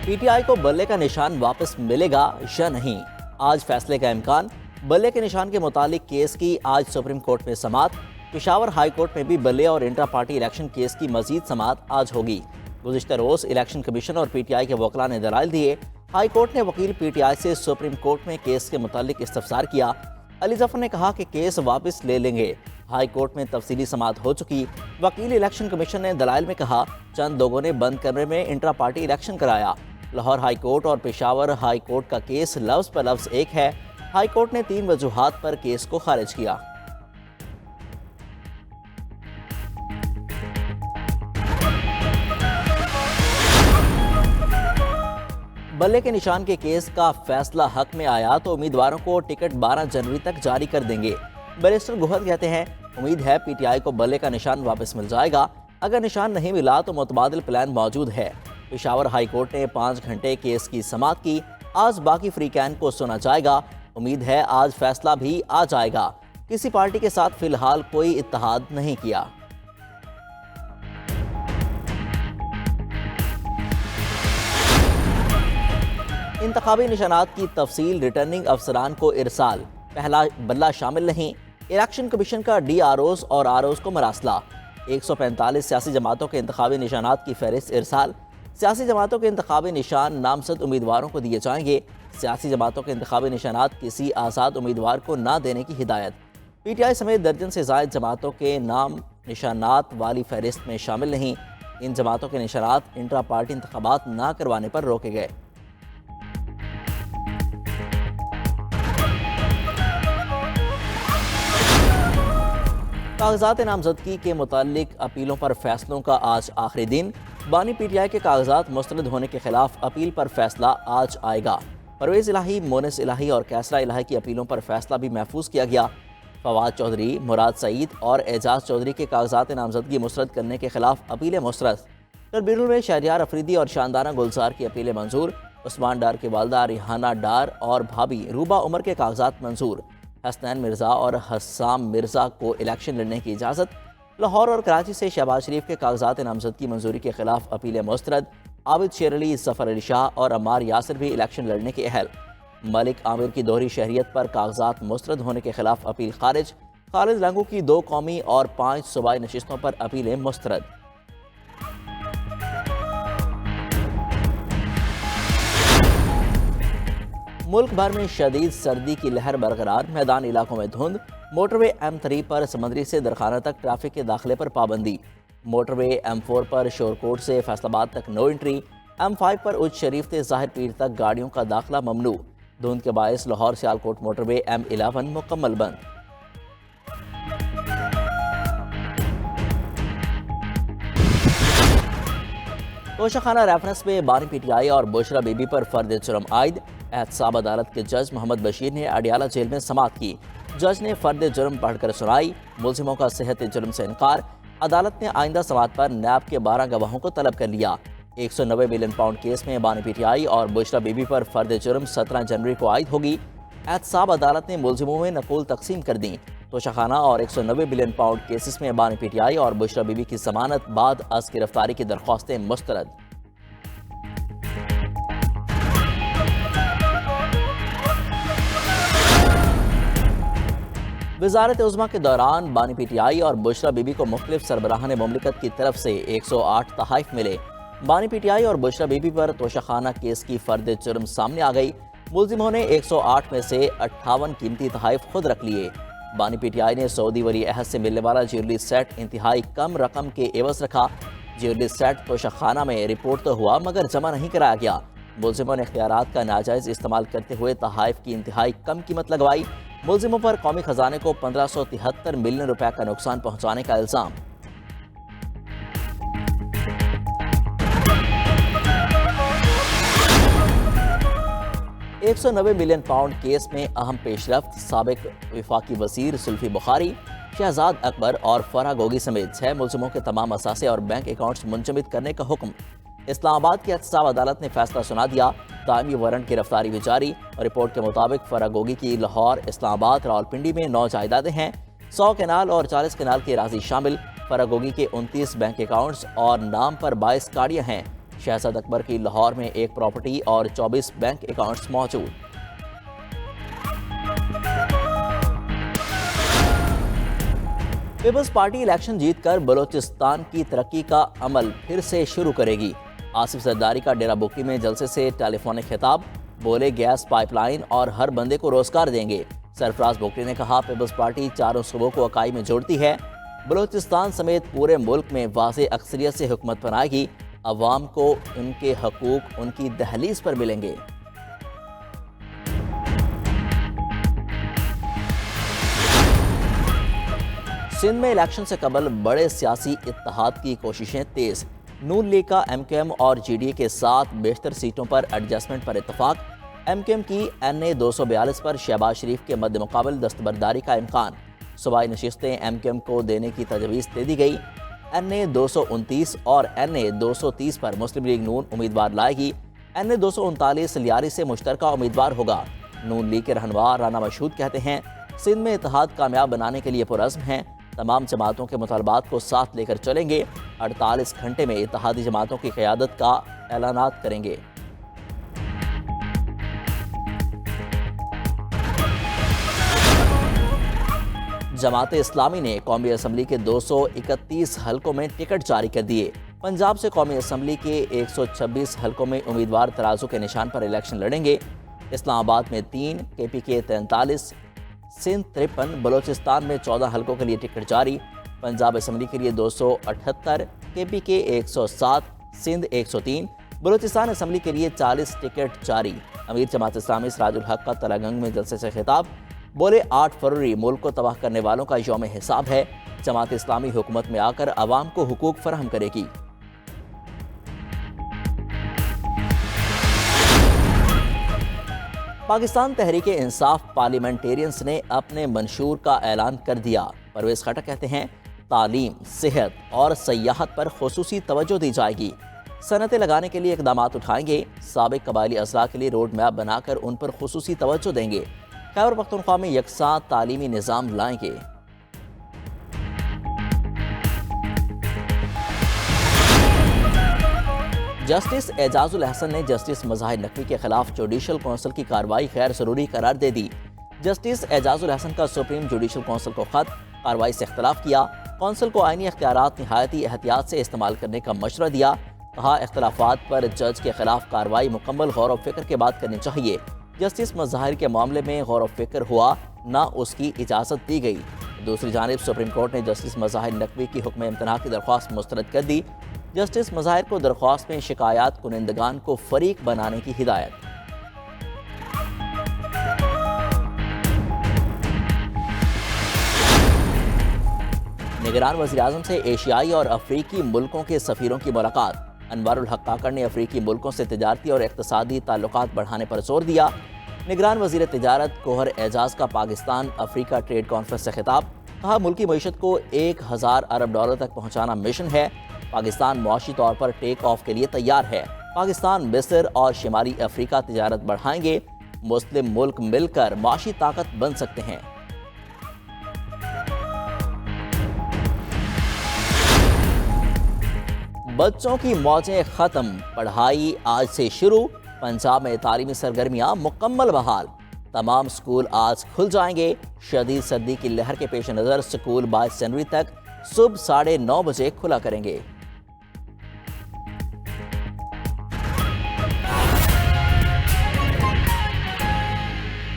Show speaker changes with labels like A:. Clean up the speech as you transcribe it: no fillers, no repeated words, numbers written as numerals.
A: PTI को बल्ले का निशान वापस मिलेगा या नहीं, आज फैसले का इम्कान। बल्ले के निशान के मुतालिक केस की आज सुप्रीम कोर्ट में समाअत। पेशावर हाई कोर्ट में भी बल्ले और इंट्रा पार्टी इलेक्शन केस की मजीद समाअत आज होगी। गुज़िश्ता रोज इलेक्शन कमीशन और पीटीआई के वकला ने दलाइल दिए। हाई कोर्ट ने वकील पीटीआई से सुप्रीम कोर्ट में केस के मुतालिक इस्तफसार किया। अली जफर ने कहा कि केस वापस ले लेंगे। हाई कोर्ट में तफसीली समाअत हो चुकी। वकील इलेक्शन कमीशन ने दलाइल में कहा, चंद लोगों ने बंद कमरे में इंट्रा पार्टी इलेक्शन कराया। लाहौर हाई कोर्ट और पेशावर हाई कोर्ट का केस लफ्ज पर लफ्ज एक है। हाई कोर्ट ने 3 वजूहात पर केस को खारिज किया। बल्ले के निशान के केस का फैसला हक में आया तो उम्मीदवारों को टिकट 12 जनवरी तक जारी कर देंगे। बैरिस्टर गुहद कहते हैं, उम्मीद है पीटीआई को बल्ले का निशान वापस मिल जाएगा। अगर निशान नहीं मिला तो मुतबादिल प्लान मौजूद है। पेशावर हाई कोर्ट ने 5 घंटे केस की समाअत की। आज बाकी फ्री कैन को सुना जाएगा। उम्मीद है आज फैसला भी आ जाएगा। किसी पार्टी के साथ फिलहाल कोई इत्तेहाद नहीं किया। इंतखाबी निशानात की तफसील रिटर्निंग अफसरान को इरसाल। पहला बल्ला शामिल नहीं। इलेक्शन कमीशन का DROs और ROs को मरासला। 145 सियासी जमातों के इंतखाबी निशानात की फहरिस्त इरसाल। सियासी जमातों के इंतखाबी निशान नामजद उम्मीदवारों को दिए जाएंगे। सियासी जमातों के इंतखाबी निशानात किसी आज़ाद उम्मीदवार को ना देने की हिदायत। पीटीआई समेत दर्जन से ज़ायद जमातों के नाम निशानात वाली फहरिस्त में शामिल नहीं। इन जमातों के निशानात इंट्रा पार्टी इंतखाबात ना करवाने पर रोके गए। कागजात नामजदगी के मुतालिक अपीलों पर फैसलों का आज आखिरी दिन। बानी पीटीआई के कागजात मुस्तरद होने के खिलाफ अपील पर फैसला आज आएगा। परवेज़ इलाही, मोनिस इलाही और कैसरा इलाही की अपीलों पर फैसला भी महफूज किया गया। फवाद चौधरी, मुराद सईद और एजाज चौधरी के कागजात नामजदगी मुस्तरद करने के खिलाफ अपीलें मुस्तरद। टर्ब्यूनल में शहरियार अफरीदी और शानदाना गुलजार की अपीलें मंजूर। उस्मान डार की वालदा रिहाना डार और भाभी रूबा उमर के कागजात मंजूर। हसनैन मिर्ज़ा और हस्साम मिर्ज़ा को इलेक्शन लड़ने की इजाज़त। लाहौर और कराची से शहबाज शरीफ के कागजात नामजदगी मंजूरी के खिलाफ अपीलें मुस्तरद। आबिद शेर अली, ज़फ़र अली शाह और अम्मार यासिर भी इलेक्शन लड़ने के अहल। मलिक आमिर की दोहरी शहरियत पर कागजात मुस्तरद होने के खिलाफ अपील खारिज। खालिद लंगू की 2 कौमी और 5 सूबाई नशिस्तों पर अपीलें मुस्तरद। मुल्क भर में शदीद सर्दी की लहर बरकरार। मैदानी इलाकों में धुंध। मोटरवे M3 पर समंदरी से दरखाना तक ट्रैफिक के दाखिले पर पाबंदी। मोटरवे M4 पर शोरकोट से फैसलाबाद तक नो एंट्री। M5 पर उच्च शरीफ से ज़ाहिर पीर तक गाड़ियों का दाखिला ममनू। धुंध के बायस लाहौर सियालकोट मोटरवे M11 मुकम्मल बंद। तोशाखाना रेफरेंस में बानी पीटीआई और बुशरा बीबी पर फर्द जुर्म आयद। एहतसाब अदालत के जज मोहम्मद बशीर ने अडियाला जेल में समाअत की। जज ने फर्द जुर्म पढ़कर सुनाई। मुलजिमों का सेहत जुर्म से इनकार। अदालत ने आइंदा समाअत पर नैब के 12 गवाहों को तलब कर लिया। 190 मिलियन पाउंड केस में बानी पीटीआई और बुशरा बीबी पर फर्द जुर्म 17 जनवरी को आयद होगी। एहतसाब अदालत ने मुलजिमों में नकूल तकसीम कर दी। तोशाखाना और 190 मिलियन पाउंड केसेस में बानी पीटीआई और बुशरा बीबी की जमानत बाद अज गिरफ्तारी की दरख्वास्तें मुस्तरद। वज़ारत उज़्मा के दौरान बानी पीटीआई और बुशरा बीबी को मुख्तलिफ सरबराहान मुमलिकत की तरफ से 108 तहाइफ मिले। बानी पीटीआई और बुशरा बीबी पर तोशाखाना केस की फर्द जुर्म सामने आ गई। मुलजिमों ने 108 में से 58 कीमती तहाइफ खुद रख लिए। बानी पीटीआई ने सऊदी वली अहद से मिलने वाला ज्वेलरी सेट इंतहाई कम रकम के एवज रखा। ज्वेलरी सेट तोशाखाना में रिपोर्ट तो हुआ मगर जमा नहीं कराया गया। मुलजिमों ने इख्तियारात का नाजायज़ इस्तेमाल करते हुए तहाइफ की इंतहाई कम कीमत लगवाई। मुलजिमों पर कौमी खजाने को 1573 मिलियन रुपए का नुकसान पहुंचाने का इल्जाम। $190 मिलियन पाउंड केस में अहम पेशरफ्त। साबिक वफाकी वजीर सुल्फी बुखारी, शहजाद अकबर और फरहा गोगी समेत 6 मुलजिमों के तमाम असासे और बैंक अकाउंट्स मुंजमद करने का हुक्म। इस्लामाबाद की एहतसाब अदालत ने फैसला सुना दिया। दायमी वारंट गिरफ्तारी भी जारी। रिपोर्ट के मुताबिक फरहा गोगी की लाहौर, इस्लामाबाद, रावलपिंडी में 9 जायदादें हैं। 100 केनाल और 40 केनाल की राजी शामिल। फरहा गोगी के 29 बैंक अकाउंट्स और नाम पर 22 गाड़ियां हैं। शहजाद अकबर की लाहौर में एक प्रॉपर्टी और 24 बैंक अकाउंट्स मौजूद। पीपल्स पार्टी इलेक्शन जीतकर बलोचिस्तान की तरक्की का अमल फिर से शुरू करेगी। आसिफ जरदारी का डेरा बुक्की में जलसे से टेलीफोनिक खिताब, बोले गैस पाइपलाइन और हर बंदे को रोजगार देंगे। सरफराज बुक्की ने कहा पीपल्स पार्टी चारों सूबों को इकाई में जोड़ती है, बलोचिस्तान समेत पूरे मुल्क में वाज़ेह अक्सरियत से हुकूमत बनाएगी, अवाम को उनके हकूक उनकी दहलीज पर मिलेंगे। सिंध में इलेक्शन से कबल बड़े सियासी इत्तेहाद की कोशिशें तेज। नून लीग का एमक्यूएम और जीडीए के साथ बेशतर सीटों पर एडजस्टमेंट पर इत्तफाक। एमक्यूएम की एनए 242 पर शहबाज शरीफ के मद्दे मुकाबल दस्तबरदारी का इम्कान। सूबाई नशिस्तें एमक्यूएम को देने की तजवीज़ दे दी गई। एनए 229 और एनए 230 पर मुस्लिम लीग नून उम्मीदवार लाएगी। एनए 239 लियारी से मुश्तरका उम्मीदवार होगा। नून लीग के रहनुमा राना मशहूद कहते हैं सिंध में इत्तेहाद कामयाब बनाने के लिए पुरज़्म हैं, तमाम जमातों के मुतालबात को साथ लेकर चलेंगे। 48 घंटे में इत्तेहादी जमातों की क़यादत का ऐलानात करेंगे। जमात इस्लामी ने कौमी असम्बली के 231 हलकों में टिकट जारी कर दिए। पंजाब से कौमी असम्बली के 126 हलकों में उम्मीदवार तराजू के निशान पर इलेक्शन लड़ेंगे। इस्लामाबाद में 3, केपीके 43, सिंध 53, बलोचिस्तान में 14 हलकों के लिए टिकट जारी। पंजाब असम्बली के लिए 278, केपीके 107, सिंध 103, बलोचिस्तान असम्बली के लिए 40 टिकट जारी। अमीर जमात इस्लामी सिराजुल हक का तलागंग में जलसे से खिताब, बोले 8 फरवरी मुल्क को तबाह करने वालों का यौम हिसाब है। जमात इस्लामी हुकूमत में आकर अवाम को हुकूक फराहम करेगी। पाकिस्तान तहरीक इंसाफ पार्लियामेंटेरियंस ने अपने मंशूर का ऐलान कर दिया। परवेज खटक कहते हैं तालीम, सेहत और सयाहत पर खुसूसी तवज्जो दी जाएगी। सनतें लगाने के लिए इकदामात उठाएंगे। साबिक कबायली अजला के लिए रोड मैप बनाकर उन पर खुसूसी तवज्जो देंगे। खैबर पख्तूनख्वा में यकसा तालीमी निज़ाम लाएंगे। जस्टिस एजाजुल हसन ने जस्टिस मज़ाहिर नकवी के खिलाफ जुडिशल कौंसिल की कार्रवाई गैर ज़रूरी करार दे दी। जस्टिस एजाजुल हसन का सुप्रीम जुडिशल कौंसिल को खत, कार्रवाई से इख्तलाफ किया। कौंसिल को आईनी इख्तियारात निहायती एहतियात से इस्तेमाल करने का मशवरा दिया। कहा इख्तलाफात पर जज के खिलाफ कार्रवाई मुकम्मल गौर व फिक्र के बाद करनी चाहिए। जस्टिस मज़ाहिर के मामले में गौर व फिक्र हुआ, ना उसकी इजाज़त दी गई। दूसरी जानिब सुप्रीम कोर्ट ने जस्टिस मज़ाहिर नकवी की हुक्म इम्तना की दरख्वास्त मुस्तरद कर दी। जस्टिस मज़ाहिर को दरख्वास्त में शिकायत कुनिंदगान को फरीक बनाने की हिदायत। निगरान वज़ीर-ए-आज़म से एशियाई और अफ्रीकी मुल्कों के सफ़ीरों की मुलाकात। अनवारुल हक काकड़ ने अफ्रीकी मुल्कों से तिजारती और इक़्तिसादी ताल्लुकात बढ़ाने पर जोर दिया। निगरान वज़ीर तिजारत कोहर एजाज का पाकिस्तान अफ्रीका ट्रेड कॉन्फ्रेंस से खिताब। कहा मुल्की मईशत को 1000 अरब डॉलर तक पहुँचाना मिशन है। पाकिस्तान मुआशी तौर पर टेक ऑफ के लिए तैयार है। पाकिस्तान, मिस्र और शुमाली अफ्रीका तिजारत बढ़ाएंगे। मुस्लिम मुल्क मिलकर मुआशी ताकत बन सकते हैं। बच्चों की मौजें खत्म, पढ़ाई आज से शुरू। पंजाब में तालीमी सरगर्मियां मुकम्मल बहाल। तमाम स्कूल आज खुल जाएंगे। शदीद सर्दी की लहर के पेश नज़र स्कूल 22 जनवरी तक सुबह 9:30 बजे खुला करेंगे।